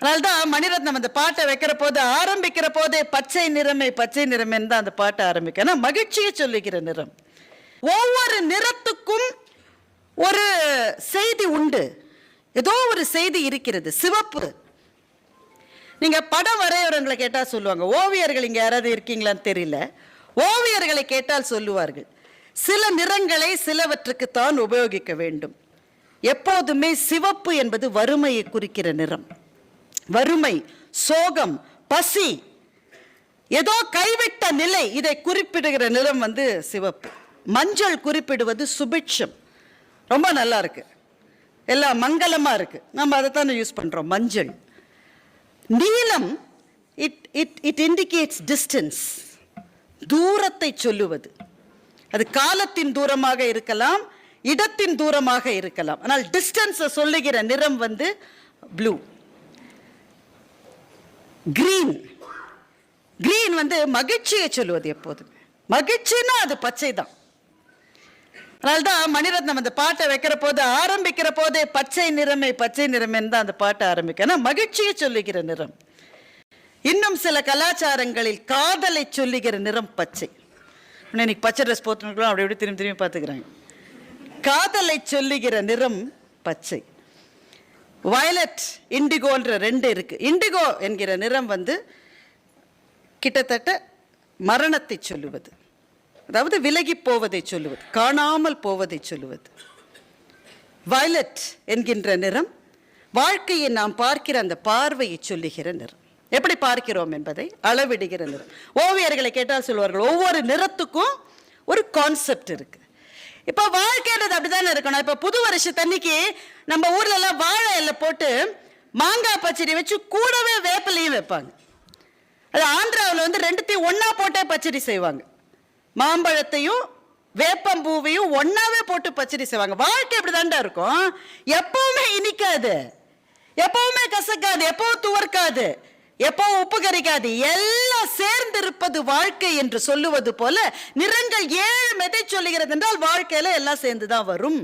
அதனால்தான் மணிரத்னம் அந்த பாட்டை வைக்கிற போது ஆரம்பிக்கிற போதே பச்சை நிறமே தான் அந்த பாட்டை ஆரம்பிக்க. ஏன்னா மகிழ்ச்சியை சொல்லுகிற நிறம். ஒவ்வொரு நிறத்துக்கும் ஒரு செய்தி உண்டு, ஏதோ ஒரு செய்தி இருக்கிறது. சிவப்பு, நீங்க படம் வரையறவங்களை கேட்டா சொல்லுவாங்க. ஓவியர்கள் இங்க யாராவது இருக்கீங்களான்னு தெரியல, ஓவியர்களை கேட்டால் சொல்லுவார்கள், சில நிறங்களை சிலவற்றுக்கு தான் உபயோகிக்க வேண்டும். எப்போதுமே சிவப்பு என்பது வறுமையை குறிக்கிற நிறம். வறுமை, சோகம், பசி, ஏதோ கைவிட்ட நிலை, இதை குறிப்பிடுகிற நிறம் சிவப்பு. மஞ்சள் குறிப்பிடுவது சுபிட்சம், ரொம்ப நல்லா இருக்கு, எல்லாம் மங்களமா இருக்கு, நம்ம அதை தானே யூஸ் பண்றோம். மஞ்சள். நீலம், இட் இண்டிகேட்ஸ் டிஸ்டன்ஸ், தூரத்தை சொல்லுவது. அது காலத்தின் தூரமாக இருக்கலாம், இடத்தின் தூரமாக இருக்கலாம், ஆனால் டிஸ்டன்ஸை சொல்லுகிற நிறம் ப்ளூ. கிரீன், கிரீன் மகிழ்ச்சியை சொல்லுவது. எப்போதுமே மகிழ்ச்சின்னா அது பச்சை தான். அதனால்தான் மணிரத்னம் அந்த பாட்டை வைக்கிற போது ஆரம்பிக்கிற போதே பச்சை நிறமே தான் அந்த பாட்டை ஆரம்பிக்க. ஏன்னா மகிழ்ச்சியை சொல்லுகிற நிறம். இன்னும் சில கலாச்சாரங்களில் காதலை சொல்லுகிற நிறம் பச்சை. இன்னைக்கு பச்சை ட்ரெஸ் போட்டுருக்கலாம், அப்படி எப்படி திரும்பி பார்த்துக்கிறாங்க. காதலை சொல்லுகிற நிறம் பச்சை. வயலட், இண்டிகோன்ற ரெண்டு இருக்கு. இண்டிகோ என்கிற நிறம் கிட்டத்தட்ட மரணத்தை சொல்லுவது, அதாவது விலகி போவதை சொல்லுவது, காணாமல் போவதை சொல்லுவது. வயலட் என்கின்ற நிறம் வாழ்க்கையை நாம் பார்க்கிற அந்த பார்வையை சொல்லுகிற நிறம். எப்படி பார்க்கிறோம் என்பதை அளவிடுகிற நிறம். ஓவியர்களை கேட்டால் சொல்லுவார்கள், ஒவ்வொரு நிறத்துக்கும் ஒரு கான்செப்ட் இருக்கு. இப்போ வாழ்க்கைன்றது அப்படித்தானே இருக்கணும். இப்போ புது வருஷத்தன்னைக்கு நம்ம ஊர்ல எல்லாம் வாழை இலை போட்டு மாங்காய் பச்சடி வச்சு கூடவே வேப்பிலையும் வைப்பாங்க. அது ஆந்திராவில் ரெண்டுத்தையும் ஒன்னா போட்டே பச்சடி செய்வாங்க. மாம்பழத்தையும் வேப்பம்பூவையும் ஒன்னாவே போட்டு பச்சடி செய்வாங்க. வாழ்க்கை இப்படிதாண்டா இருக்கும். எப்பவுமே இனிக்காது, எப்பவுமே கசக்காது, எப்பவும் துவர்க்காது, எப்பவும் உப்பு கரிக்காது, எல்லாம் சேர்ந்து இருப்பது வாழ்க்கை என்று சொல்லுவது போல நிறங்கள் 7 எதை சொல்லுகிறது என்றால் வாழ்க்கையில எல்லாம் சேர்ந்துதான் வரும்.